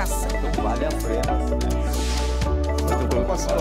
comunicação. Vale a pena, Muito preocupação.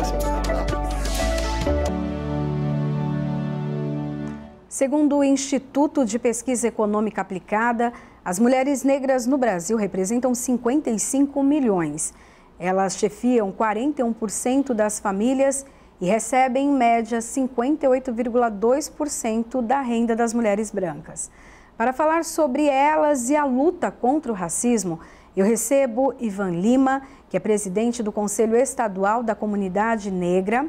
Segundo o Instituto de Pesquisa Econômica Aplicada, as mulheres negras no Brasil representam 55 milhões. Elas chefiam 41% das famílias e recebem, em média, 58,2% da renda das mulheres brancas. Para falar sobre elas e a luta contra o racismo, eu recebo Ivan Lima, que é presidente do Conselho Estadual da Comunidade Negra,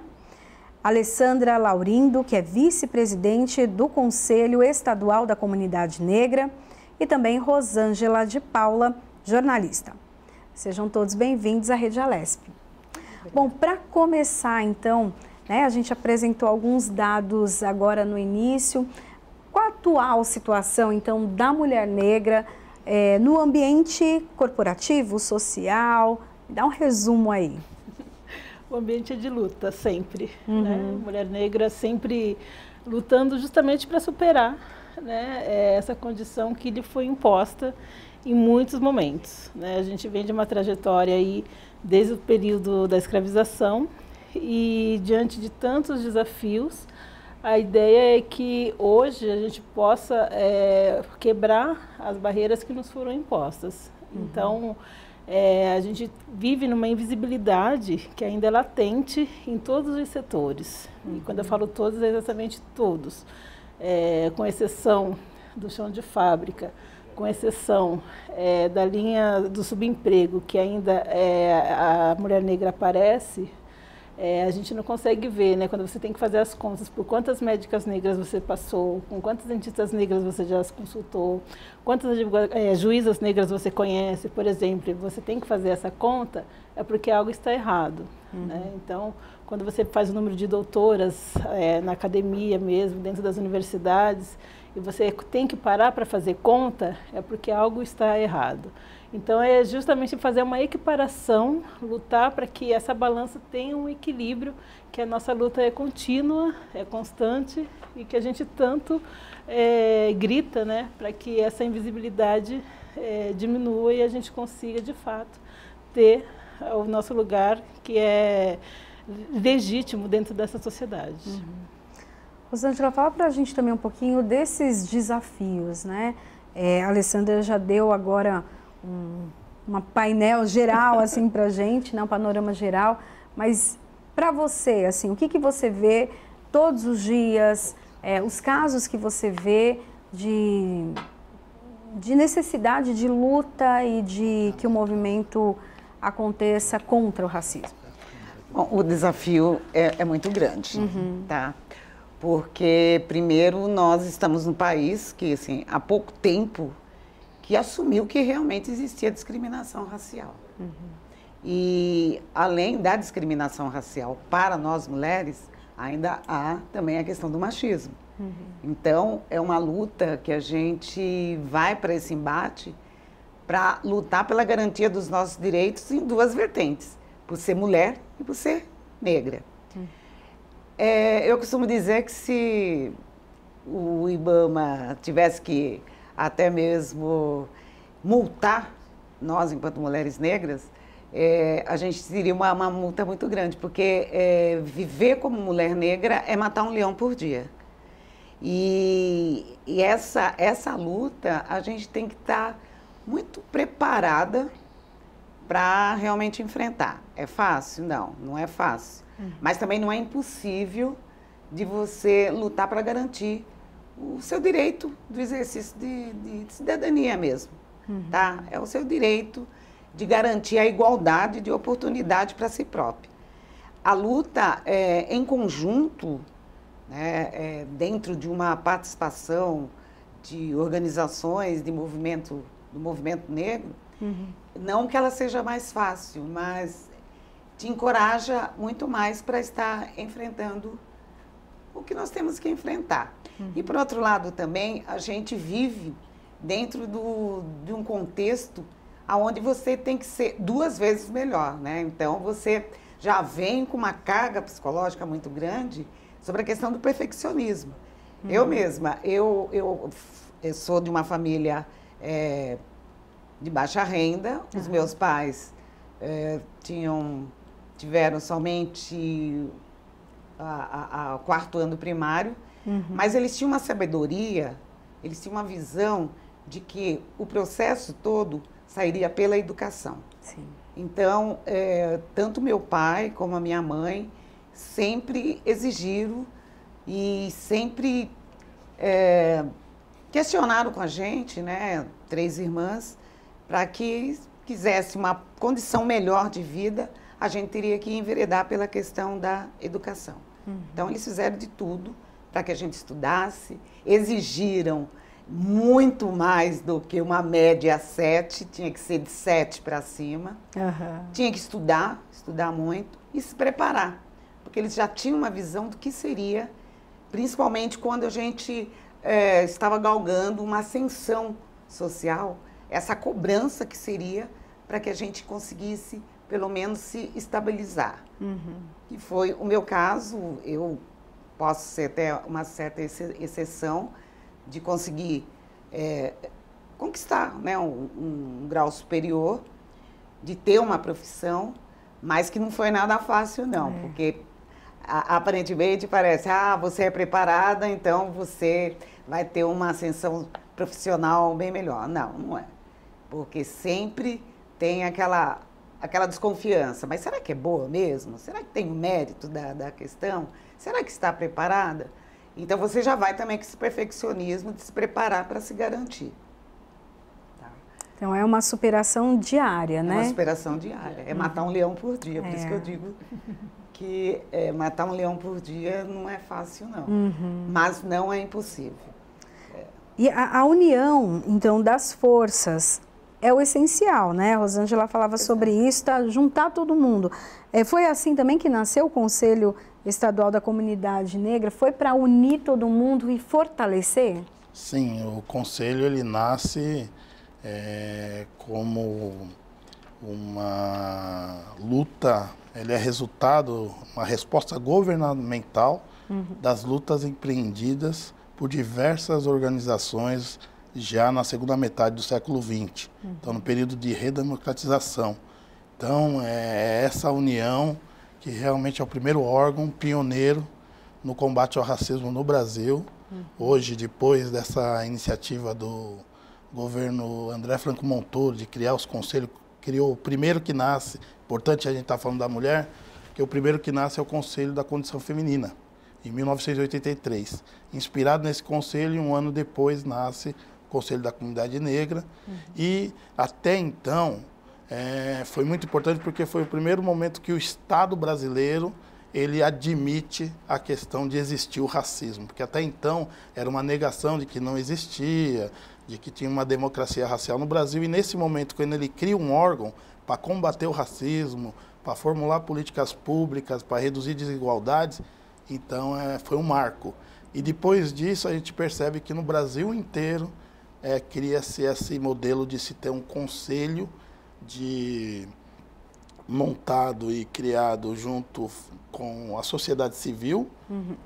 Alessandra Laurindo, que é vice-presidente do Conselho Estadual da Comunidade Negra, e também Rosângela de Paula, jornalista. Sejam todos bem-vindos à Rede Alesp. Bom, para começar então, a gente apresentou alguns dados agora no início. Qual a atual situação então da mulher negra no ambiente corporativo, social? Dá um resumo aí. O ambiente é de luta, sempre. Né? Mulher negra sempre lutando justamente para superar, né, essa condição que lhe foi imposta em muitos momentos. Né? A gente vem de uma trajetória aí desde o período da escravização e diante de tantos desafios, a ideia é que hoje a gente possa quebrar as barreiras que nos foram impostas. Então, a gente vive numa invisibilidade que ainda é latente em todos os setores. E quando eu falo todos, é exatamente todos. Com exceção do chão de fábrica, com exceção da linha do subemprego, que ainda a mulher negra aparece, a gente não consegue ver, né? Quando você tem que fazer as contas por quantas médicas negras você passou, com quantas dentistas negras você já consultou, quantas juízas negras você conhece, por exemplo, você tem que fazer essa conta, é porque algo está errado. Né? Então, quando você faz o número de doutoras na academia mesmo, dentro das universidades, e você tem que parar para fazer conta, é porque algo está errado. Então, é justamente fazer uma equiparação, lutar para que essa balança tenha um equilíbrio, que a nossa luta é contínua, é constante e que a gente tanto grita, né, para que essa invisibilidade diminua e a gente consiga, de fato, ter o nosso lugar que é legítimo dentro dessa sociedade. Rosângela, fala para a gente também um pouquinho desses desafios, né? A Alessandra já deu agora uma painel geral assim para a gente, né? Um panorama geral, mas para você, assim, o que você vê todos os dias, os casos que você vê de necessidade de luta e de que o movimento aconteça contra o racismo? Bom, o desafio é muito grande, tá? Porque, primeiro, nós estamos num país que, assim, há pouco tempo, que assumiu que realmente existia discriminação racial. E, além da discriminação racial para nós mulheres, ainda há também a questão do machismo. Então, é uma luta que a gente vai para esse embate para lutar pela garantia dos nossos direitos em duas vertentes, por ser mulher e por ser negra. Eu costumo dizer que se o IBAMA tivesse que até mesmo multar nós, enquanto mulheres negras, a gente teria uma multa muito grande, porque viver como mulher negra é matar um leão por dia. E essa luta, a gente tem que estar muito preparada para realmente enfrentar. É fácil? Não, não é fácil. Mas também não é impossível de você lutar para garantir o seu direito do exercício de cidadania mesmo. Tá? É o seu direito de garantir a igualdade de oportunidade para si próprio. A luta em conjunto, né, dentro de uma participação de organizações do movimento negro, não que ela seja mais fácil, mas te encoraja muito mais para estar enfrentando o que nós temos que enfrentar. E, por outro lado, também, a gente vive dentro de um contexto onde você tem que ser duas vezes melhor, né? Então, você já vem com uma carga psicológica muito grande sobre a questão do perfeccionismo. Eu mesma, eu sou de uma família de baixa renda, os meus pais tiveram somente o quarto ano primário, mas eles tinham uma sabedoria, eles tinham uma visão de que o processo todo sairia pela educação. Sim. Então, tanto meu pai como a minha mãe sempre exigiram e sempre questionaram com a gente, né, 3 irmãs, para que quisesse uma condição melhor de vida, a gente teria que enveredar pela questão da educação. Então, eles fizeram de tudo para que a gente estudasse, exigiram muito mais do que uma média 7, tinha que ser de 7 para cima. Tinha que estudar muito e se preparar, porque eles já tinham uma visão do que seria, principalmente quando a gente estava galgando uma ascensão social, essa cobrança que seria para que a gente conseguisse, pelo menos, se estabilizar. Que foi o meu caso. Eu posso ser até uma certa exceção de conseguir conquistar, né, um grau superior, de ter uma profissão, mas que não foi nada fácil, não, porque aparentemente parece, você é preparada, então você vai ter uma ascensão profissional bem melhor. Não, não é. Porque sempre tem aquela desconfiança. Mas será que é boa mesmo? Será que tem o mérito da questão? Será que está preparada? Então, você já vai também com esse perfeccionismo de se preparar para se garantir. Tá? Então, é uma superação diária, né? É uma superação diária. É matar um leão por dia. Por isso que eu digo que matar um leão por dia não é fácil, não. Mas não é impossível. E a união, então, das forças é o essencial, né? A Rosângela falava sobre isso, juntar todo mundo. Foi assim também que nasceu o Conselho Estadual da Comunidade Negra? Foi para unir todo mundo e fortalecer? Sim, o Conselho ele nasce como uma luta, ele é resultado, uma resposta governamental das lutas empreendidas por diversas organizações já na segunda metade do século XX, então no período de redemocratização. Então, é essa união que realmente é o primeiro órgão pioneiro no combate ao racismo no Brasil. Hoje, depois dessa iniciativa do governo André Franco Montoro de criar os conselhos, criou o primeiro que nasce, importante a gente estar falando da mulher, que o primeiro que nasce é o Conselho da Condição Feminina, em 1983. Inspirado nesse conselho, um ano depois nasce o Conselho da Comunidade Negra. E até então foi muito importante porque foi o primeiro momento que o Estado brasileiro ele admite a questão de existir o racismo, porque até então era uma negação de que não existia, de que tinha uma democracia racial no Brasil, e nesse momento, quando ele cria um órgão para combater o racismo, para formular políticas públicas, para reduzir desigualdades, então foi um marco. E depois disso a gente percebe que no Brasil inteiro cria-se esse modelo de se ter um conselho montado e criado junto com a sociedade civil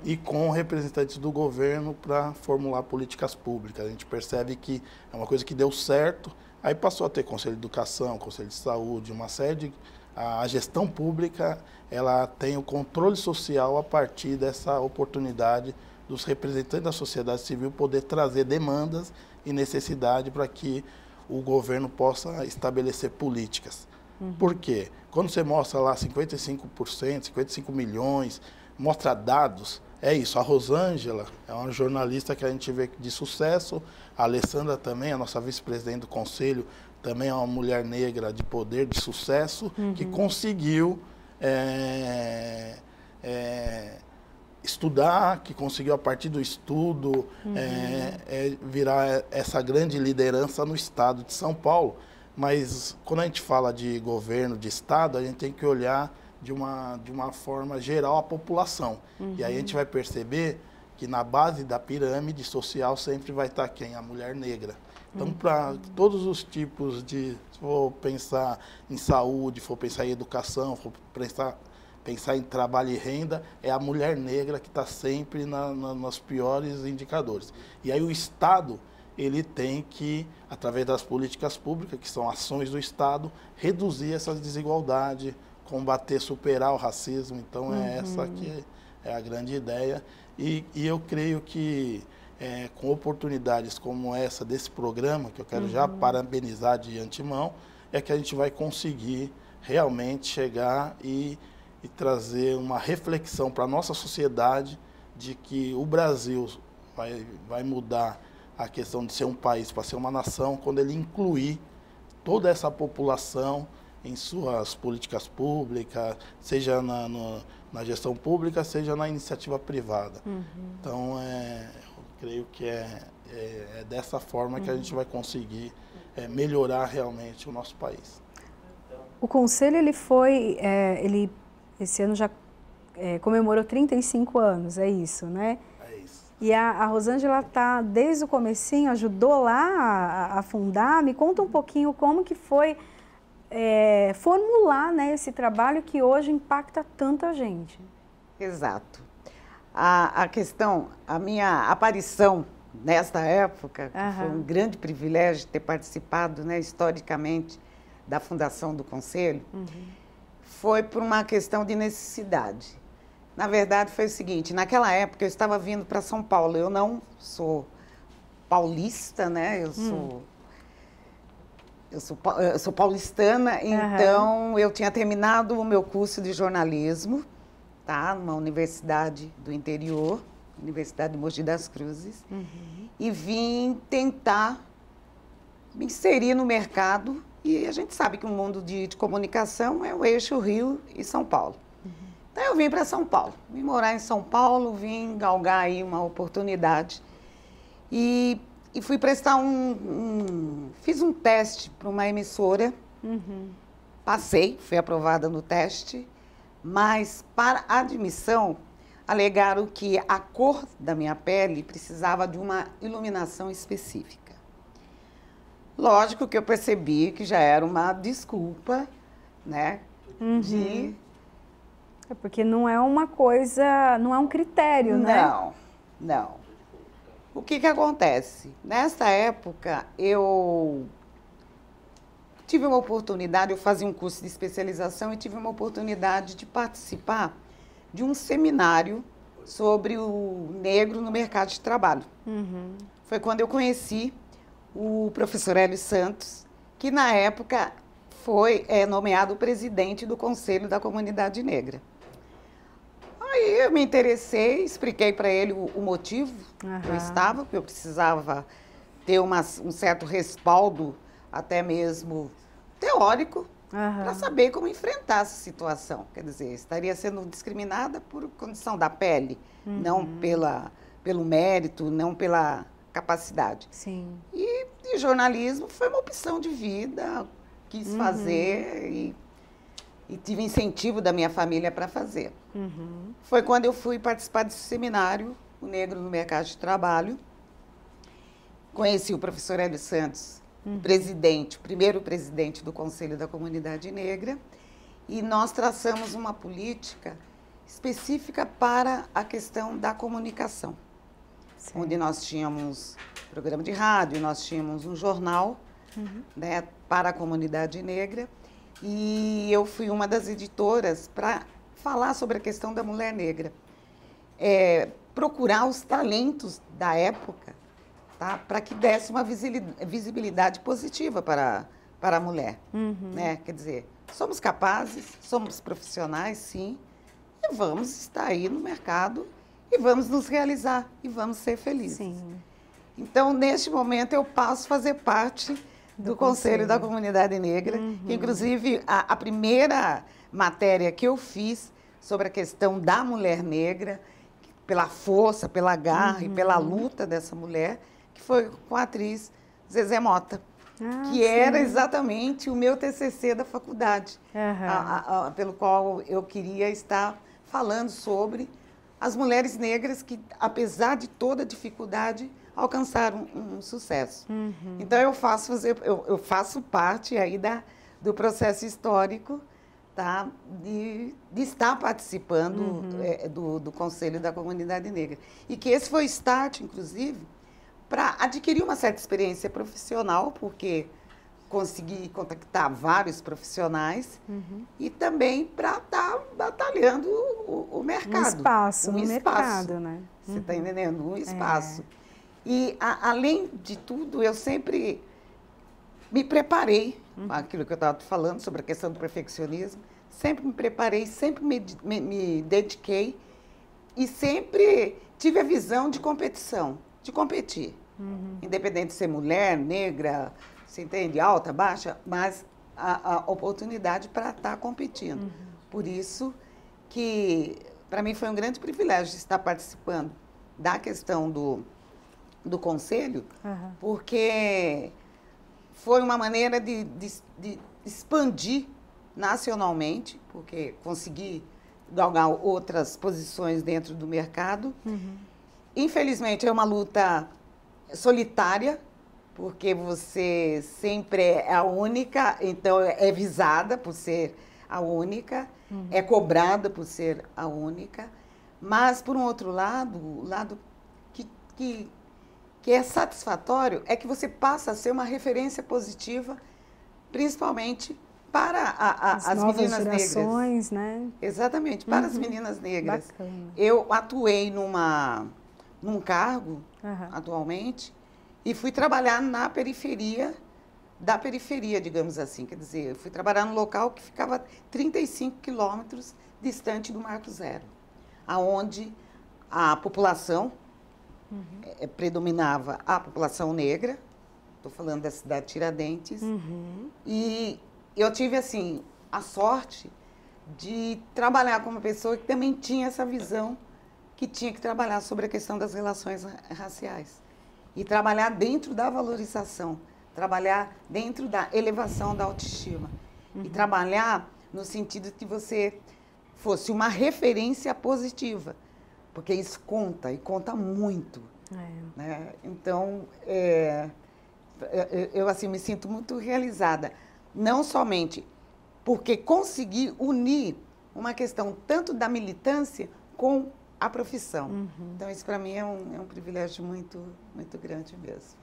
e com representantes do governo para formular políticas públicas. A gente percebe que é uma coisa que deu certo, aí passou a ter Conselho de Educação, Conselho de Saúde, uma série de... A gestão pública, ela tem o controle social a partir dessa oportunidade dos representantes da sociedade civil poder trazer demandas e necessidade para que o governo possa estabelecer políticas. Por quê? Quando você mostra lá 55%, 55 milhões, mostra dados, é isso. A Rosângela é uma jornalista que a gente vê de sucesso, a Alessandra também, a nossa vice-presidente do Conselho, também é uma mulher negra de poder, de sucesso, que conseguiu estudar, que conseguiu, a partir do estudo, virar essa grande liderança no estado de São Paulo. Mas quando a gente fala de governo, de estado, a gente tem que olhar de uma forma geral a população. E aí a gente vai perceber que na base da pirâmide social sempre vai estar quem? A mulher negra. Então, para todos os tipos de... Se for pensar em saúde, for pensar em educação, for pensar em trabalho e renda, é a mulher negra que está sempre nos piores indicadores. E aí o Estado, ele tem que, através das políticas públicas, que são ações do Estado, reduzir essa desigualdade, combater, superar o racismo. Então, essa aqui é a grande ideia. E eu creio que, com oportunidades como essa desse programa, que eu quero já parabenizar de antemão, é que a gente vai conseguir realmente chegar e trazer uma reflexão para a nossa sociedade de que o Brasil vai mudar a questão de ser um país para ser uma nação quando ele incluir toda essa população em suas políticas públicas, seja na gestão pública, seja na iniciativa privada. Então, eu creio que é dessa forma que a gente vai conseguir melhorar realmente o nosso país. O Conselho, ele esse ano já comemorou 35 anos, é isso, né? É isso. E a Rosângela está, desde o comecinho, ajudou lá a fundar. Me conta um pouquinho como que foi formular, né, esse trabalho que hoje impacta tanta gente. Exato. A minha aparição nesta época, que foi um grande privilégio ter participado, né, historicamente, da fundação do Conselho, foi por uma questão de necessidade. Na verdade, foi o seguinte, naquela época eu estava vindo para São Paulo, eu não sou paulista, né, eu sou paulistana, então eu tinha terminado o meu curso de jornalismo, tá, numa universidade do interior, Universidade de Mogi das Cruzes, e vim tentar me inserir no mercado, e a gente sabe que o mundo de comunicação é o eixo Rio e São Paulo. Então eu vim para São Paulo, vim morar em São Paulo, vim galgar aí uma oportunidade e fui prestar fiz um teste para uma emissora, passei, fui aprovada no teste, mas para admissão alegaram que a cor da minha pele precisava de uma iluminação específica. Lógico que eu percebi que já era uma desculpa, né, porque não é uma coisa, não é um critério, né? Não. O que acontece? Nessa época, eu tive uma oportunidade, eu fazia um curso de especialização e tive uma oportunidade de participar de um seminário sobre o negro no mercado de trabalho. Foi quando eu conheci o professor Hélio Santos, que na época foi nomeado presidente do Conselho da Comunidade Negra. Aí eu me interessei, expliquei para ele o motivo que eu estava, porque eu precisava ter um certo respaldo, até mesmo teórico, para saber como enfrentar essa situação. Quer dizer, estaria sendo discriminada por condição da pele, não pelo mérito, não pela capacidade. Sim. E jornalismo foi uma opção de vida, quis fazer e tive incentivo da minha família para fazer. Foi quando eu fui participar desse seminário, O Negro no Mercado de Trabalho. Conheci o professor Hélio Santos, o primeiro presidente do Conselho da Comunidade Negra, e nós traçamos uma política específica para a questão da comunicação. Onde nós tínhamos programa de rádio, nós tínhamos um jornal, né, para a comunidade negra, e eu fui uma das editoras para falar sobre a questão da mulher negra. Procurar os talentos da época, tá, para que desse uma visibilidade positiva para a mulher. Né? Quer dizer, somos capazes, somos profissionais, sim, e vamos estar aí no mercado e vamos nos realizar e vamos ser felizes. Sim. Então, neste momento, eu passo a fazer parte do Conselho da Comunidade Negra, que, inclusive, a primeira matéria que eu fiz sobre a questão da mulher negra, pela força, pela garra e pela luta dessa mulher, que foi com a atriz Zezé Mota, que era exatamente o meu TCC da faculdade, pelo qual eu queria estar falando sobre as mulheres negras que, apesar de toda a dificuldade, alcançaram um sucesso. Então, eu faço parte aí do processo histórico, tá, de estar participando do Conselho da Comunidade Negra. E que esse foi o start, inclusive, para adquirir uma certa experiência profissional, porque consegui contactar vários profissionais e também para estar batalhando o mercado. Um espaço no mercado, né? Você está entendendo? Um espaço. E, além de tudo, eu sempre me preparei, aquilo que eu estava falando sobre a questão do perfeccionismo, sempre me preparei, sempre me dediquei e sempre tive a visão de competição, de competir. Independente de ser mulher, negra, você entende, alta, baixa, mas a oportunidade para estar competindo. Por isso que, para mim, foi um grande privilégio estar participando da questão do conselho, porque foi uma maneira de expandir nacionalmente, porque consegui galgar outras posições dentro do mercado. Infelizmente, é uma luta solitária, porque você sempre é a única, então é visada por ser a única, é cobrada por ser a única, mas, por um outro lado, o lado que é satisfatório é que você passa a ser uma referência positiva, principalmente para as meninas negras. Né? Exatamente, para as meninas negras. Bacana. Eu atuei num cargo, atualmente, e fui trabalhar na periferia, digamos assim. Quer dizer, eu fui trabalhar num local que ficava 35 quilômetros distante do Marco Zero, aonde a população predominava a população negra, estou falando da cidade de Tiradentes, e eu tive, assim, a sorte de trabalhar com uma pessoa que também tinha essa visão, que tinha que trabalhar sobre a questão das relações raciais. E trabalhar dentro da valorização, trabalhar dentro da elevação da autoestima. E trabalhar no sentido que você fosse uma referência positiva, porque isso conta, e conta muito. Né? Então, eu assim, me sinto muito realizada, não somente porque consegui unir uma questão tanto da militância com a profissão. Então, isso para mim é um privilégio muito, muito grande mesmo.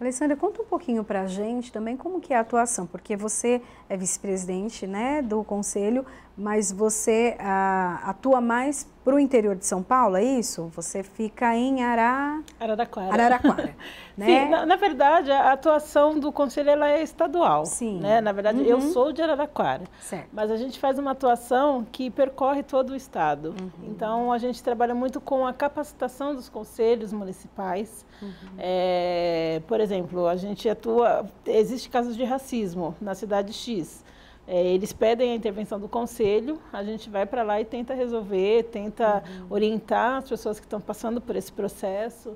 Alessandra, conta um pouquinho para a gente também como que é a atuação, porque você é vice-presidente, né, do Conselho, mas você atua mais para o interior de São Paulo, é isso? Você fica em Araraquara. Né? Sim, na verdade, a atuação do Conselho ela é estadual. Sim. Né? Na verdade, eu sou de Araraquara, certo. Mas a gente faz uma atuação que percorre todo o estado. Então, a gente trabalha muito com a capacitação dos conselhos municipais. Por exemplo, a gente atua, existe casos de racismo na cidade X. Eles pedem a intervenção do conselho, a gente vai para lá e tenta resolver, tenta orientar as pessoas que estão passando por esse processo,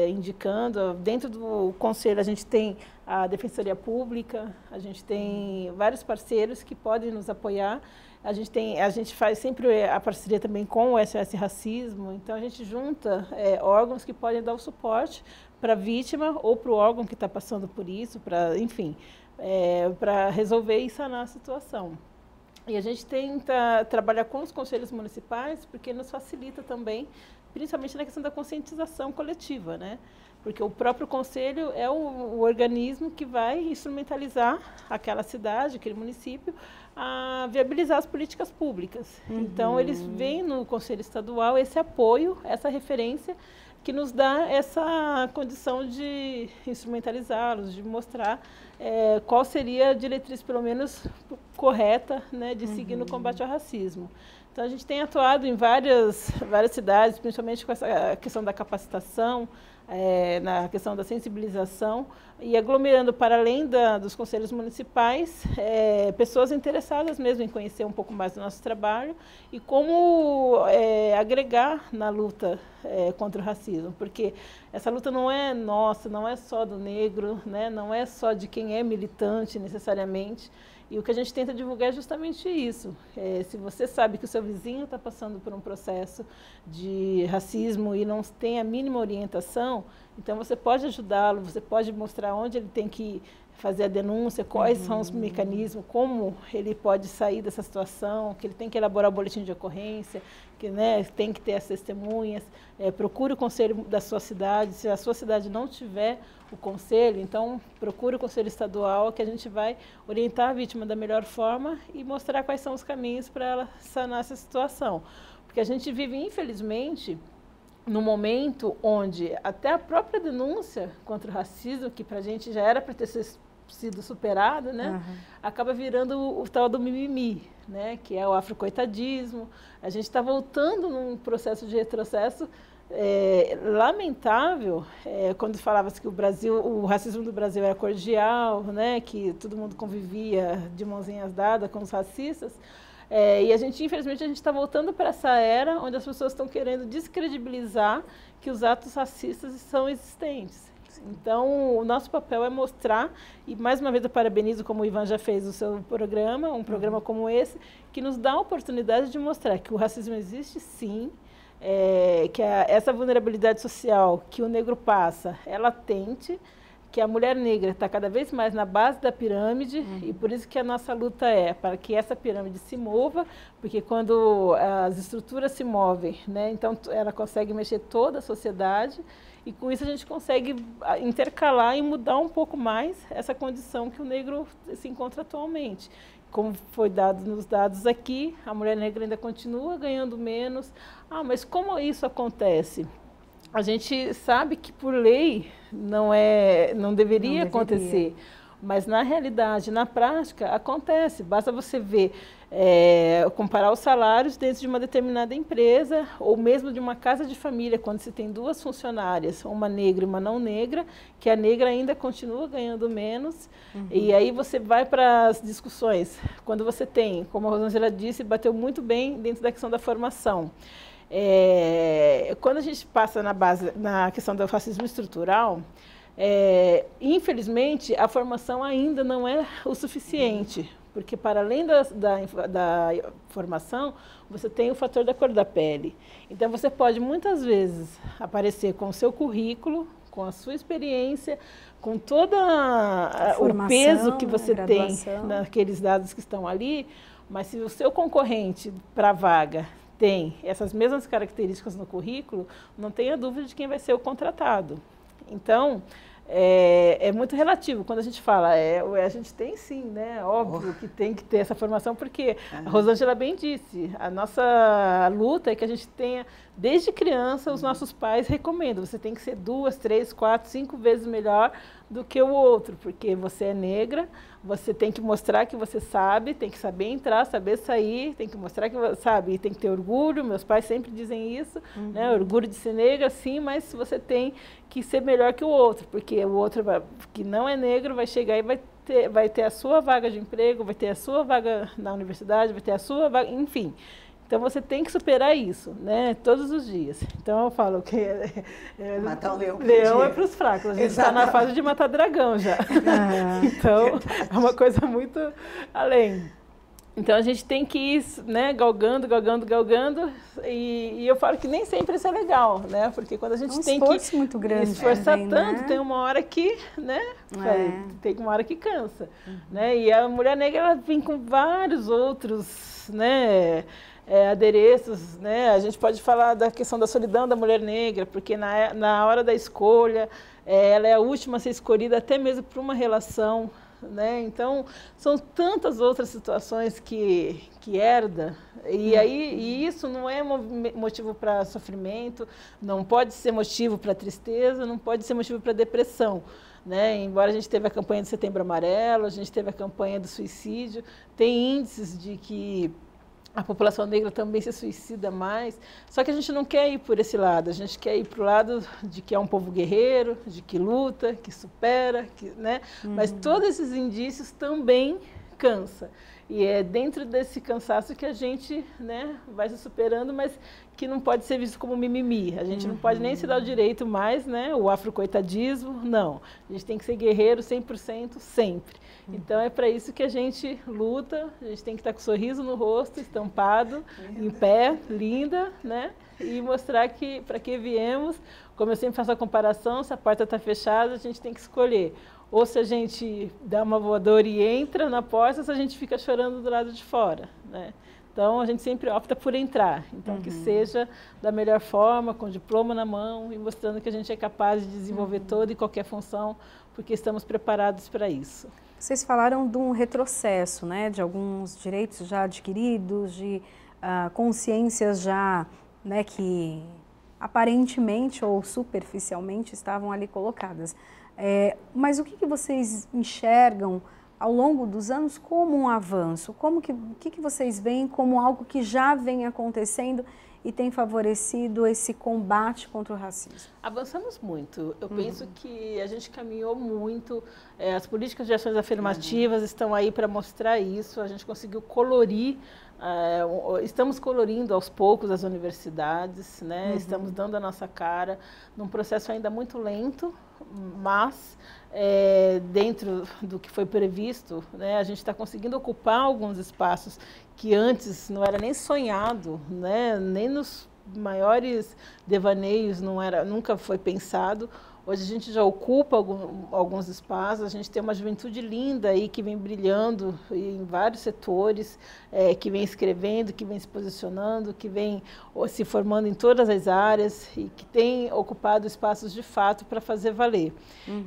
indicando. Dentro do conselho a gente tem a Defensoria Pública, a gente tem vários parceiros que podem nos apoiar. A gente faz sempre a parceria também com o SOS Racismo, então a gente junta órgãos que podem dar o suporte para a vítima ou para o órgão que está passando por isso, enfim, para resolver e sanar a situação. E a gente tenta trabalhar com os conselhos municipais porque nos facilita também, principalmente na questão da conscientização coletiva, né? Porque o próprio conselho é o organismo que vai instrumentalizar aquela cidade, aquele município, a viabilizar as políticas públicas. Então, eles veem no Conselho Estadual esse apoio, essa referência, que nos dá essa condição de instrumentalizá-los, de mostrar qual seria a diretriz, pelo menos, correta, né, de seguir no combate ao racismo. Então, a gente tem atuado em várias cidades, principalmente com essa questão da capacitação, na questão da sensibilização, e aglomerando, para além dos conselhos municipais, pessoas interessadas mesmo em conhecer um pouco mais do nosso trabalho e como agregar na luta contra o racismo, porque essa luta não é nossa, não é só do negro, né? Não é só de quem é militante necessariamente. E o que a gente tenta divulgar é justamente isso. Se você sabe que o seu vizinho está passando por um processo de racismo e não tem a mínima orientação, então você pode ajudá-lo, você pode mostrar onde ele tem que fazer a denúncia, quais são os mecanismos, como ele pode sair dessa situação, que ele tem que elaborar o boletim de ocorrência, que, né, tem que ter as testemunhas, procure o conselho da sua cidade, se a sua cidade não tiver o conselho, então procure o conselho estadual, que a gente vai orientar a vítima da melhor forma e mostrar quais são os caminhos para ela sanar essa situação. Porque a gente vive, infelizmente, no momento onde até a própria denúncia contra o racismo, que para a gente já era para ter sido superado, né, acaba virando o tal do mimimi, né, que é o afrocoitadismo. A gente está voltando num processo de retrocesso lamentável, quando falava-se que o racismo do Brasil era cordial, né, que todo mundo convivia de mãozinhas dadas com os racistas. E a gente, infelizmente, a gente está voltando para essa era onde as pessoas estão querendo descredibilizar que os atos racistas são existentes. Então, o nosso papel é mostrar, e mais uma vez eu parabenizo, como o Ivan já fez o seu programa, um programa como esse, que nos dá a oportunidade de mostrar que o racismo existe sim, que essa vulnerabilidade social que o negro passa é latente, que a mulher negra está cada vez mais na base da pirâmide, e por isso que a nossa luta é para que essa pirâmide se mova, porque quando as estruturas se movem, né, então ela consegue mexer toda a sociedade, e com isso a gente consegue intercalar e mudar um pouco mais essa condição que o negro se encontra atualmente. Como foi dado nos dados aqui, a mulher negra ainda continua ganhando menos. Mas como isso acontece? A gente sabe que por lei não deveria acontecer, mas na realidade, na prática, acontece. Basta você ver, comparar os salários dentro de uma determinada empresa, ou mesmo de uma casa de família, quando se tem duas funcionárias, uma negra e uma não negra, que a negra ainda continua ganhando menos, e aí você vai para as discussões. Quando você tem, como a Rosângela disse, bateu muito bem dentro da questão da formação. Quando a gente passa na questão do racismo estrutural, infelizmente, a formação ainda não é o suficiente, porque para além da formação, você tem o fator da cor da pele. Então, você pode muitas vezes aparecer com o seu currículo, com a sua experiência, com todo o peso que você tem naqueles dados que estão ali, mas se o seu concorrente para a vaga tem essas mesmas características no currículo, não tenha dúvida de quem vai ser o contratado. Então, é muito relativo. Quando a gente fala, a gente tem sim, né? Óbvio que tem que ter essa formação, porque a Rosângela bem disse, a nossa luta é que a gente tenha, desde criança, os nossos pais recomendam, você tem que ser 2, 3, 4, 5 vezes melhor do que o outro, porque você é negra, você tem que mostrar que você sabe, tem que saber entrar, saber sair, tem que mostrar que você sabe, tem que ter orgulho, meus pais sempre dizem isso, né? Orgulho de ser negra, sim, mas você tem que ser melhor que o outro, porque o outro que não é negro vai chegar e vai ter a sua vaga de emprego, vai ter a sua vaga na universidade, vai ter a sua vaga, enfim. Então, você tem que superar isso, né, todos os dias. Então, eu falo que matar um leão é para os fracos. A gente está na fase de matar dragão já. Então, é uma coisa muito além. Então, a gente tem que ir, né, galgando, e eu falo que nem sempre isso é legal, né, porque quando a gente tem que muito grande esforçar também, tanto, né? Tem uma hora que, né, tem uma hora que cansa, né, e a mulher negra, ela vem com vários outros, né, adereços, né, a gente pode falar da questão da solidão da mulher negra, porque na hora da escolha, ela é a última a ser escolhida até mesmo para uma relação, né? Então, são tantas outras situações que herda, e isso não é motivo para sofrimento, não pode ser motivo para tristeza, não pode ser motivo para depressão. Né? Embora a gente teve a campanha do Setembro Amarelo, a gente teve a campanha do suicídio, tem índices de que a população negra também se suicida mais, só que a gente não quer ir por esse lado, a gente quer ir para o lado de que é um povo guerreiro, de que luta, que supera, né? Mas todos esses indícios também cansa. E é dentro desse cansaço que a gente, né, vai se superando, mas que não pode ser visto como mimimi. A gente não pode nem se dar o direito mais, né, o afrocoitadismo, não. A gente tem que ser guerreiro 100% sempre. Então, é para isso que a gente luta, a gente tem que estar com um sorriso no rosto, estampado, em pé, linda, né? E mostrar que para que viemos, como eu sempre faço a comparação, se a porta está fechada, a gente tem que escolher ou se a gente dá uma voadora e entra na porta, ou se a gente fica chorando do lado de fora, né? Então, a gente sempre opta por entrar. Então, que seja da melhor forma, com o diploma na mão e mostrando que a gente é capaz de desenvolver toda e qualquer função, porque estamos preparados para isso. Vocês falaram de um retrocesso, né, de alguns direitos já adquiridos, de consciências já, né, que aparentemente ou superficialmente estavam ali colocadas. Mas o que vocês enxergam ao longo dos anos como um avanço? O que vocês veem como algo que já vem acontecendo e tem favorecido esse combate contra o racismo? Avançamos muito. Eu penso que a gente caminhou muito. As políticas de ações afirmativas estão aí para mostrar isso. A gente conseguiu colorir. Estamos colorindo aos poucos as universidades, né? Estamos dando a nossa cara num processo ainda muito lento, mas dentro do que foi previsto, né, a gente está conseguindo ocupar alguns espaços que antes não era nem sonhado, né, nem nos maiores devaneios nunca foi pensado. Hoje a gente já ocupa alguns espaços, a gente tem uma juventude linda aí que vem brilhando em vários setores, que vem escrevendo, que vem se posicionando, que vem se formando em todas as áreas e que tem ocupado espaços de fato para fazer valer.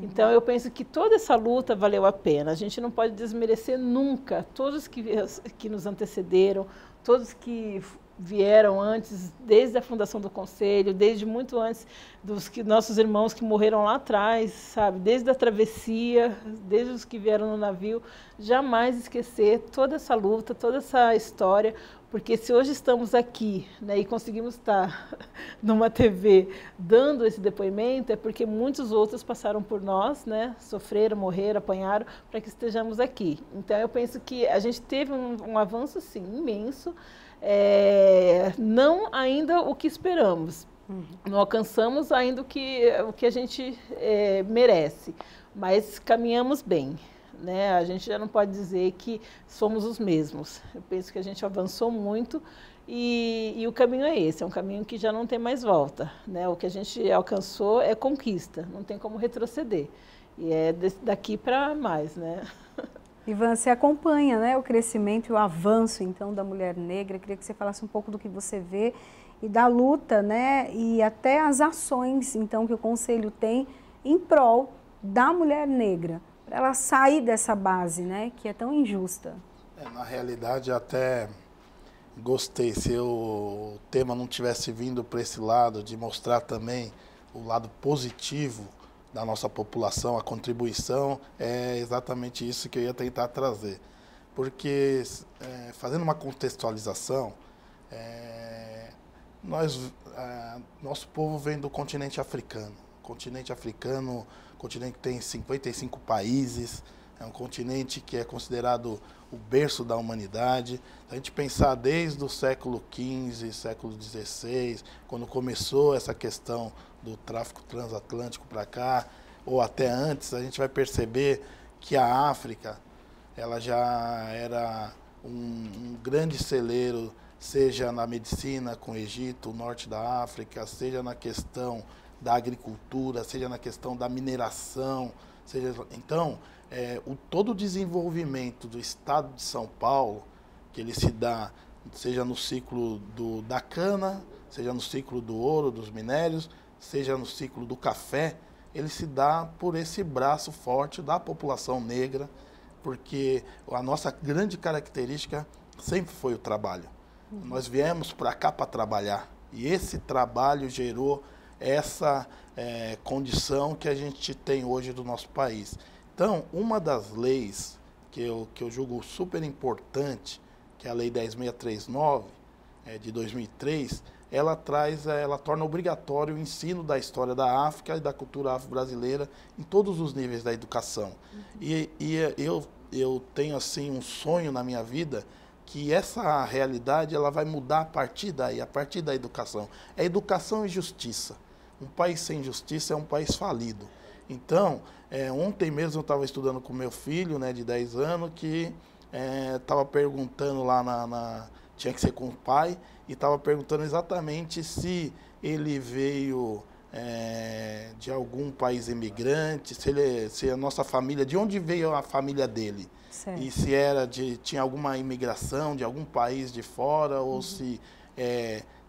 Então eu penso que toda essa luta valeu a pena. A gente não pode desmerecer nunca todos que nos antecederam, todos que vieram antes, desde a fundação do Conselho, desde muito antes dos nossos irmãos que morreram lá atrás, sabe? Desde a travessia, desde os que vieram no navio, jamais esquecer toda essa luta, toda essa história, porque se hoje estamos aqui, né, e conseguimos estar numa TV dando esse depoimento, é porque muitos outros passaram por nós, né, sofreram, morreram, apanharam, para que estejamos aqui. Então eu penso que a gente teve um avanço, sim, imenso. Não ainda o que esperamos, não alcançamos ainda o que a gente merece, mas caminhamos bem, né? A gente já não pode dizer que somos os mesmos. Eu penso que a gente avançou muito e o caminho é esse, é um caminho que já não tem mais volta, né? O que a gente alcançou é conquista, não tem como retroceder, e é daqui para mais, né? Ivan, você acompanha, né, o crescimento e o avanço, então, da mulher negra. Eu queria que você falasse um pouco do que você vê e da luta, né, e até as ações, então, que o Conselho tem em prol da mulher negra, para ela sair dessa base, né, que é tão injusta. Na realidade, até gostei, se o tema não tivesse vindo para esse lado, de mostrar também o lado positivo da nossa população, a contribuição, é exatamente isso que eu ia tentar trazer. Porque, fazendo uma contextualização, nosso povo vem do continente africano. O continente africano, continente que tem 55 países, é um continente que é considerado o berço da humanidade. Se a gente pensar desde o século XV, século XVI, quando começou essa questão do tráfico transatlântico para cá, ou até antes, a gente vai perceber que a África ela já era um grande celeiro, seja na medicina com o Egito, o norte da África, seja na questão da agricultura, seja na questão da mineração. Então, todo o desenvolvimento do estado de São Paulo, que ele se dá, seja no ciclo da cana, seja no ciclo do ouro, dos minérios, seja no ciclo do café, ele se dá por esse braço forte da população negra, porque a nossa grande característica sempre foi o trabalho. Nós viemos para cá para trabalhar, e esse trabalho gerou essa condição que a gente tem hoje do nosso país. Então, uma das leis que eu julgo super importante, que é a Lei 10.639, de 2003, ela torna obrigatório o ensino da história da África e da cultura afro-brasileira em todos os níveis da educação. E eu tenho assim um sonho na minha vida que essa realidade ela vai mudar a partir daí, a partir da educação. É educação e justiça. Um país sem justiça é um país falido. Então, ontem mesmo eu estava estudando com meu filho, né, de 10 anos, que estava perguntando lá tinha que ser com o pai, e estava perguntando exatamente se ele veio de algum país imigrante, se a nossa família, de onde veio a família dele. Certo. E se tinha alguma imigração de algum país de fora, ou se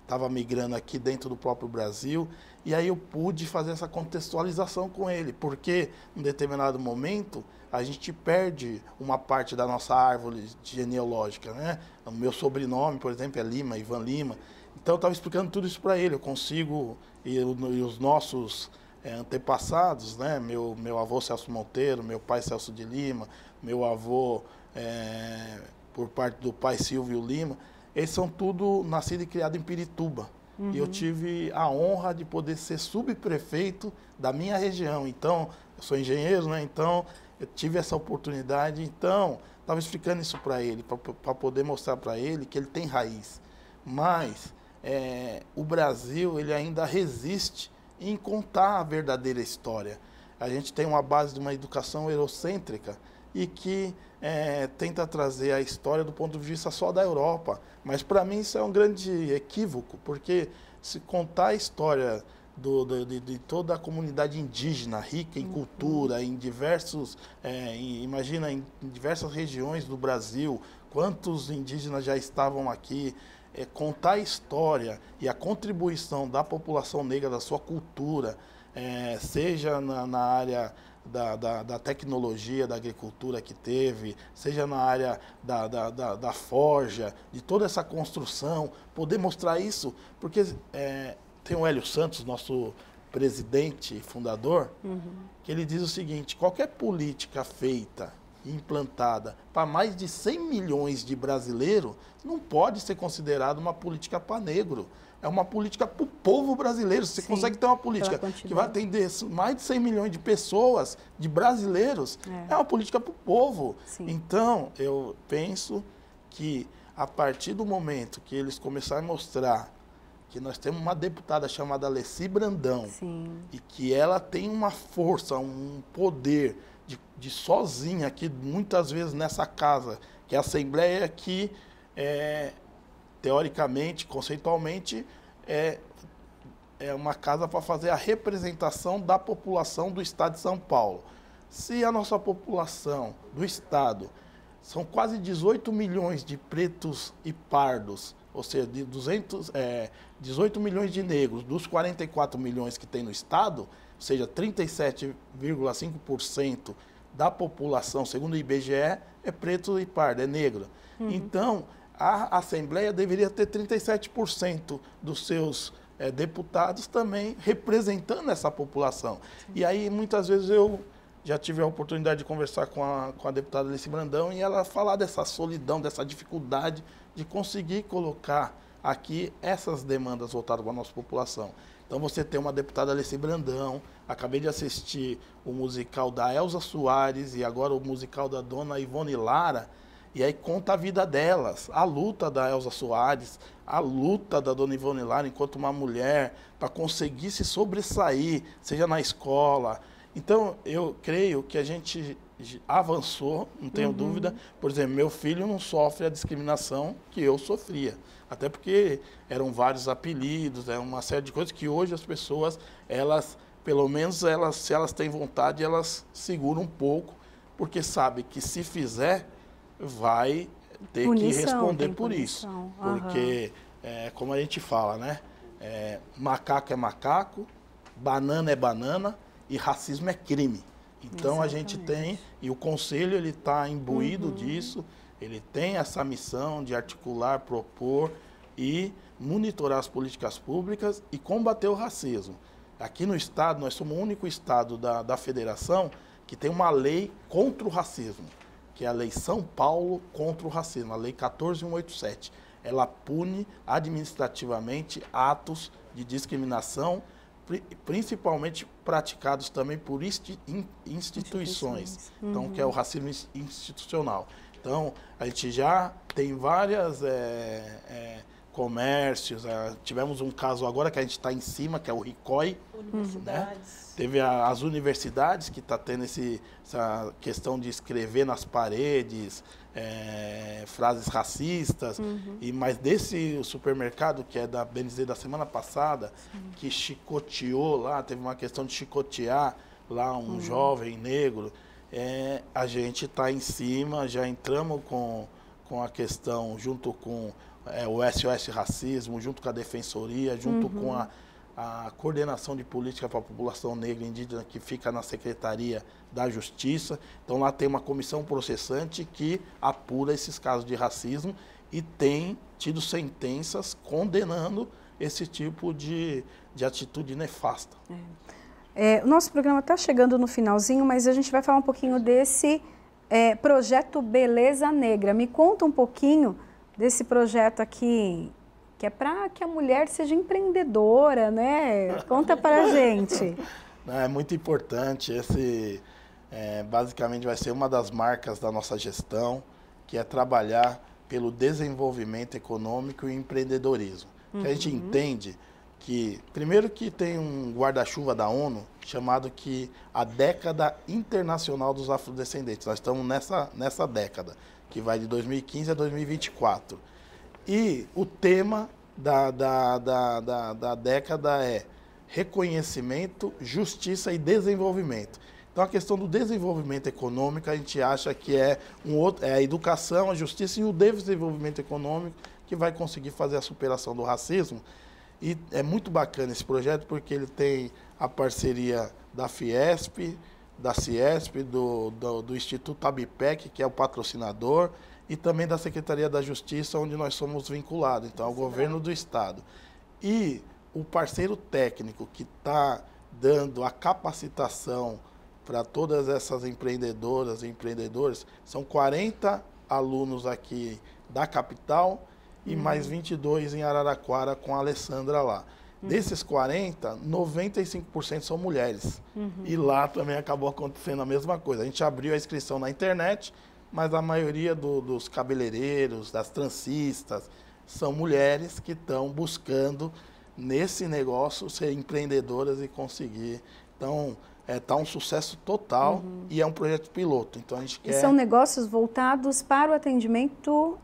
estava migrando aqui dentro do próprio Brasil. E aí eu pude fazer essa contextualização com ele, porque em determinado momento a gente perde uma parte da nossa árvore genealógica, né? O meu sobrenome, por exemplo, é Lima, Ivan Lima. Então eu estava explicando tudo isso para ele. Eu consigo, e os nossos antepassados, né? Meu avô Celso Monteiro, meu pai Celso de Lima, meu avô, por parte do pai Silvio Lima, eles são tudo nascidos e criados em Pirituba. Uhum. E eu tive a honra de poder ser subprefeito da minha região. Então, eu sou engenheiro, né? Então, eu tive essa oportunidade. Então, estava explicando isso para ele, para poder mostrar para ele que ele tem raiz. Mas o Brasil, ele ainda resiste em contar a verdadeira história. A gente tem uma base de uma educação eurocêntrica e que tenta trazer a história do ponto de vista só da Europa. Mas para mim isso é um grande equívoco, porque se contar a história de toda a comunidade indígena, rica em cultura, em diversos, imagina, em diversas regiões do Brasil, quantos indígenas já estavam aqui, contar a história e a contribuição da população negra, da sua cultura, seja na área da tecnologia, da agricultura que teve, seja na área da forja, de toda essa construção, poder mostrar isso, porque tem o Hélio Santos, nosso presidente e fundador, que ele diz o seguinte: qualquer política feita e implantada para mais de 100 milhões de brasileiros não pode ser considerada uma política para negro. É uma política para o povo brasileiro. Você consegue ter uma política que vai atender mais de 100 milhões de pessoas, de brasileiros, é uma política para o povo. Sim. Então, eu penso que a partir do momento que eles começarem a mostrar que nós temos uma deputada chamada Alessi Brandão, sim, e que ela tem uma força, um poder de sozinha aqui, muitas vezes nessa casa, que é a Assembleia que teoricamente, conceitualmente, é uma casa para fazer a representação da população do Estado de São Paulo. Se a nossa população do Estado são quase 18 milhões de pretos e pardos, ou seja, de 18 milhões de negros, dos 44 milhões que tem no Estado, ou seja, 37,5% da população, segundo o IBGE, é preto e pardo, é negro. Então, a Assembleia deveria ter 37% dos seus deputados também representando essa população. Sim. E aí, muitas vezes, eu já tive a oportunidade de conversar com a deputada Alessi Brandão e ela falar dessa solidão, dessa dificuldade de conseguir colocar aqui essas demandas voltadas para a nossa população. Então, você tem uma deputada Alessi Brandão, acabei de assistir o musical da Elza Soares e agora o musical da dona Ivone Lara, e aí conta a vida delas, a luta da Elza Soares, a luta da dona Ivone Lara enquanto uma mulher, para conseguir se sobressair, seja na escola. Então, eu creio que a gente avançou, não tenho dúvida. Por exemplo, meu filho não sofre a discriminação que eu sofria. Até porque eram vários apelidos, uma série de coisas que hoje as pessoas, elas, pelo menos, se elas têm vontade, elas seguram um pouco, porque sabe que se fizer, vai ter que responder por isso. Porque, como a gente fala, né? Macaco é macaco, banana é banana e racismo é crime. Então, exatamente, a gente tem, e o Conselho ele está imbuído disso, ele tem essa missão de articular, propor e monitorar as políticas públicas e combater o racismo. Aqui no Estado, nós somos o único Estado da Federação que tem uma lei contra o racismo, que é a Lei São Paulo contra o Racismo, a Lei 14.187. Ela pune administrativamente atos de discriminação, principalmente praticados também por instituições. Então, que é o racismo institucional. Então, a gente já tem várias comércios, tivemos um caso agora que a gente está em cima, que é o RICOI. Universidades. Né? Teve as universidades que está tendo essa questão de escrever nas paredes, frases racistas, mas desse supermercado, que é da BNZ da semana passada, que chicoteou lá, teve uma questão de chicotear lá um jovem negro, a gente está em cima, já entramos com a questão, junto com o SOS Racismo, junto com a Defensoria, junto com a coordenação de política para a população negra e indígena, que fica na Secretaria da Justiça. Então, lá tem uma comissão processante que apura esses casos de racismo e tem tido sentenças condenando esse tipo de atitude nefasta. O nosso programa está chegando no finalzinho, mas a gente vai falar um pouquinho desse projeto Beleza Negra. Me conta um pouquinho desse projeto aqui, que é para que a mulher seja empreendedora, né? Conta para a gente. É muito importante. Esse, basicamente, vai ser uma das marcas da nossa gestão, que é trabalhar pelo desenvolvimento econômico e empreendedorismo. Que a gente entende que, primeiro, que tem um guarda-chuva da ONU chamado que a década internacional dos afrodescendentes. Nós estamos nessa década, que vai de 2015 a 2024. E o tema da década é reconhecimento, justiça e desenvolvimento. Então, a questão do desenvolvimento econômico, a gente acha que é a educação, a justiça e o desenvolvimento econômico que vai conseguir fazer a superação do racismo. E é muito bacana esse projeto porque ele tem a parceria da Fiesp, da Ciesp, do Instituto Abipec, que é o patrocinador, e também da Secretaria da Justiça, onde nós somos vinculados, então, ao governo do Estado. E o parceiro técnico que está dando a capacitação para todas essas empreendedoras e empreendedores, são 40 alunos aqui da capital e mais 22 em Araraquara com a Alessandra lá. Desses 40, 95% são mulheres. E lá também acabou acontecendo a mesma coisa. A gente abriu a inscrição na internet, mas a maioria dos cabeleireiros, das trancistas, são mulheres que estão buscando nesse negócio ser empreendedoras e conseguir. Então, está um sucesso total e é um projeto piloto. Então, a gente quer... E são negócios voltados para o atendimento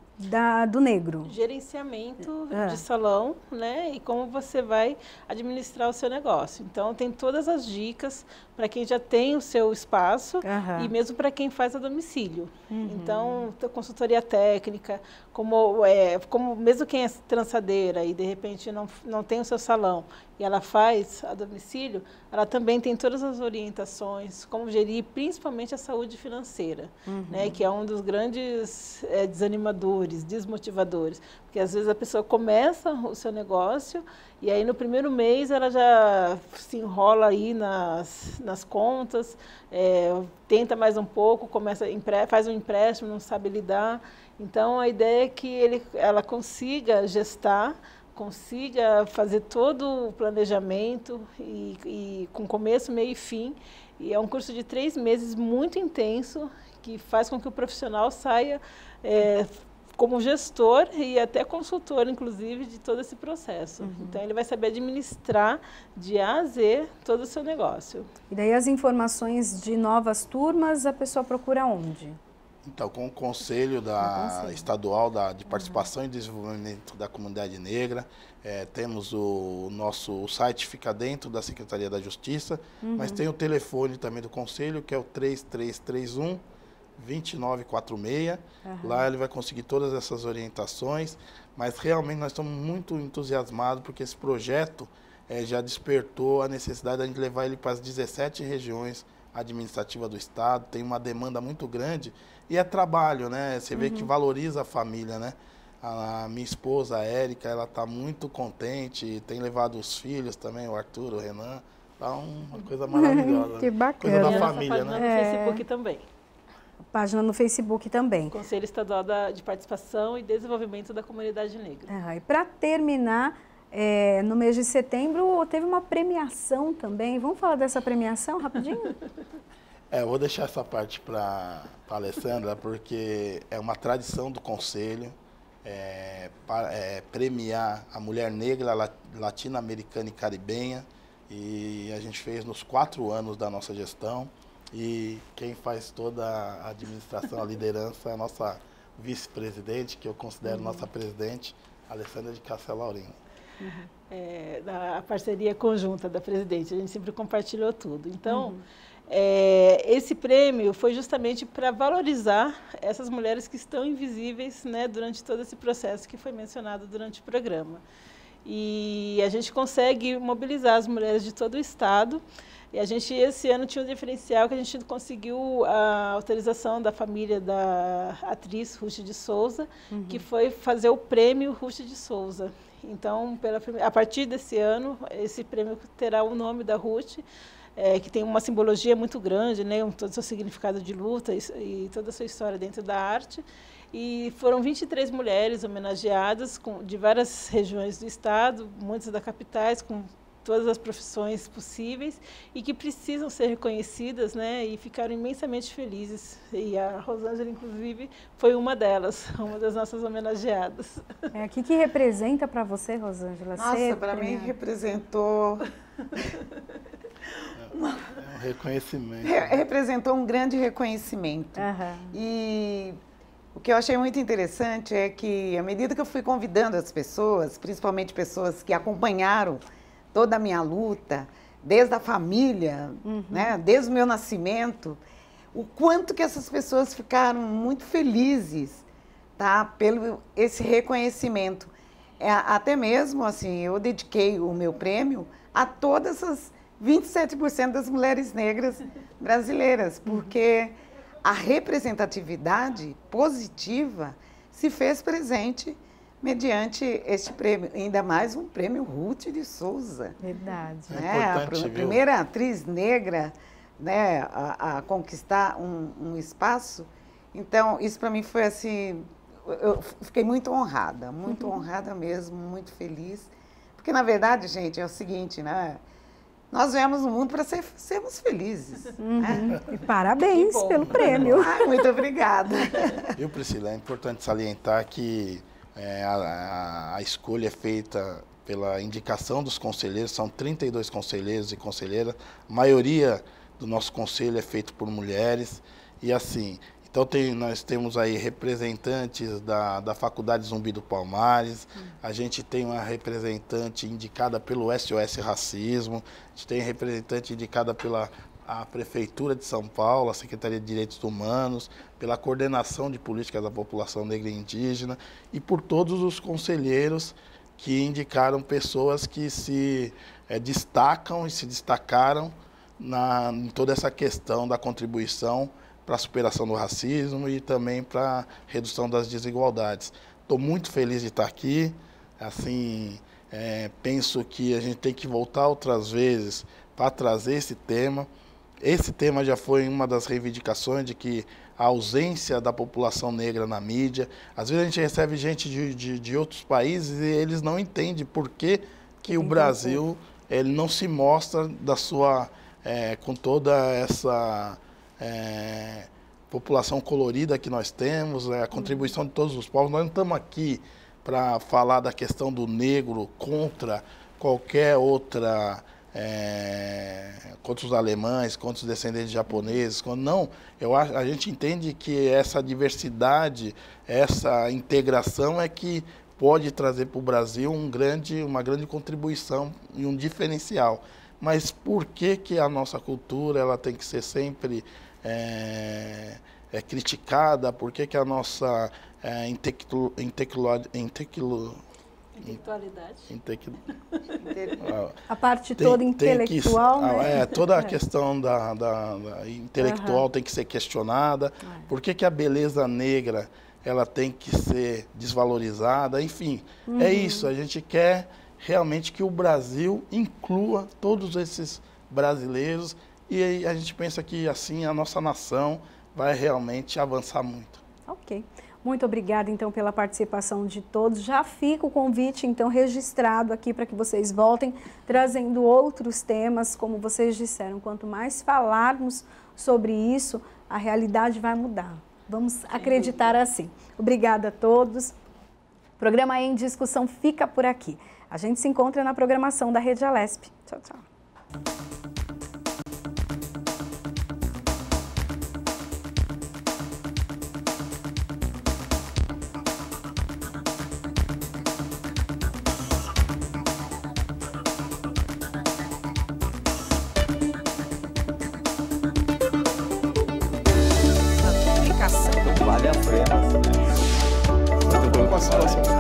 do negro. Gerenciamento de salão, né? E como você vai administrar o seu negócio. Então, tem todas as dicas para quem já tem o seu espaço e mesmo para quem faz a domicílio. Então, consultoria técnica, como mesmo quem é trançadeira e de repente não tem o seu salão e ela faz a domicílio, ela também tem todas as orientações, como gerir principalmente a saúde financeira, né, que é um dos grandes desanimadores, desmotivadores, porque às vezes a pessoa começa o seu negócio e aí no primeiro mês ela já se enrola aí nas contas, tenta mais um pouco, faz um empréstimo, não sabe lidar. Então a ideia é que ela consiga gestar, consiga fazer todo o planejamento e com começo, meio e fim. E é um curso de 3 meses muito intenso, que faz com que o profissional saia como gestor e até consultor, inclusive, de todo esse processo. Então, ele vai saber administrar de A a Z todo o seu negócio. E daí as informações de novas turmas, a pessoa procura onde? Então, com o Conselho Estadual de Participação e Desenvolvimento da Comunidade Negra, temos o site fica dentro da Secretaria da Justiça, mas tem o telefone também do Conselho, que é o 3331-2946. Lá ele vai conseguir todas essas orientações, mas realmente nós estamos muito entusiasmados porque esse projeto já despertou a necessidade de a gente levar ele para as 17 regiões administrativas do Estado. Tem uma demanda muito grande e é trabalho, né? Você vê que valoriza a família, né? A minha esposa, a Érica, ela está muito contente, tem levado os filhos também, o Arthur, o Renan. Tá uma coisa maravilhosa. Que bacana. Coisa da família, né? No Facebook também. Página no Facebook também. Conselho Estadual de Participação e Desenvolvimento da Comunidade Negra. E para terminar, no mês de setembro teve uma premiação também. Vamos falar dessa premiação rapidinho? Eu vou deixar essa parte para a Alessandra, porque é uma tradição do Conselho premiar a mulher negra, latino-americana e caribenha. E a gente fez nos 4 anos da nossa gestão. E quem faz toda a administração, a liderança, é a nossa vice-presidente, que eu considero nossa presidente, Alessandra de Cássia Laurino. A parceria conjunta da presidente, a gente sempre compartilhou tudo. Então, esse prêmio foi justamente para valorizar essas mulheres que estão invisíveis, né, durante todo esse processo que foi mencionado durante o programa. E a gente consegue mobilizar as mulheres de todo o estado. E a gente, esse ano, tinha um diferencial que a gente conseguiu a autorização da família da atriz Ruth de Souza, que foi fazer o prêmio Ruth de Souza. Então, a partir desse ano, esse prêmio terá o nome da Ruth, que tem uma simbologia muito grande, né, todo o seu significado de luta e toda a sua história dentro da arte. E foram 23 mulheres homenageadas de várias regiões do estado, muitas da capitais, com todas as profissões possíveis e que precisam ser reconhecidas, né, e ficaram imensamente felizes. E a Rosângela, inclusive, foi uma delas, uma das nossas homenageadas. O que representa para você, Rosângela? Nossa, para mim representou... um reconhecimento. Representou um grande reconhecimento. E o que eu achei muito interessante é que, à medida que eu fui convidando as pessoas, principalmente pessoas que acompanharam toda a minha luta, desde a família, né, desde o meu nascimento, o quanto que essas pessoas ficaram muito felizes, tá, pelo esse reconhecimento. Até mesmo, assim, eu dediquei o meu prêmio a todas as 27% das mulheres negras brasileiras, porque a representatividade positiva se fez presente mediante este prêmio, ainda mais um prêmio Ruth de Souza. Verdade. A primeira atriz negra, né, a conquistar um espaço. Então, isso para mim foi assim, eu fiquei muito honrada mesmo, muito feliz. Porque, na verdade, gente, é o seguinte, né? Nós viemos no mundo para sermos felizes. Né? E parabéns pelo prêmio. Muito obrigada. Viu, Priscila? É importante salientar que a escolha é feita pela indicação dos conselheiros, são 32 conselheiros e conselheiras, a maioria do nosso conselho é feito por mulheres, e assim, então nós temos aí representantes da Faculdade Zumbi do Palmares, a gente tem uma representante indicada pelo SOS Racismo, a gente tem representante indicada pela Prefeitura de São Paulo, a Secretaria de Direitos Humanos, pela Coordenação de Políticas da População Negra e Indígena e por todos os conselheiros que indicaram pessoas que se destacam e se destacaram em toda essa questão da contribuição para a superação do racismo e também para a redução das desigualdades. Estou muito feliz de estar aqui, assim, penso que a gente tem que voltar outras vezes para trazer esse tema. Esse tema já foi uma das reivindicações de que a ausência da população negra na mídia. Às vezes a gente recebe gente de outros países e eles não entendem por que o Brasil ele não se mostra da sua, com toda essa população colorida que nós temos, a contribuição de todos os povos. Nós não estamos aqui para falar da questão do negro contra qualquer outra... contra os alemães, contra os descendentes japoneses, não, a gente entende que essa diversidade, essa integração é que pode trazer para o Brasil uma grande contribuição e um diferencial. Mas por que a nossa cultura ela tem que ser sempre criticada? Por que a nossa a parte toda intelectual, né? Toda a questão da intelectual tem que ser questionada. Por que a beleza negra ela tem que ser desvalorizada? Enfim, é isso. A gente quer realmente que o Brasil inclua todos esses brasileiros e a gente pensa que assim a nossa nação vai realmente avançar muito. Ok. Muito obrigada, então, pela participação de todos. Já fica o convite, então, registrado aqui para que vocês voltem, trazendo outros temas, como vocês disseram. Quanto mais falarmos sobre isso, a realidade vai mudar. Vamos acreditar assim. Obrigada a todos. O programa Em Discussão fica por aqui. A gente se encontra na programação da Rede Alesp. Tchau, tchau. passagem.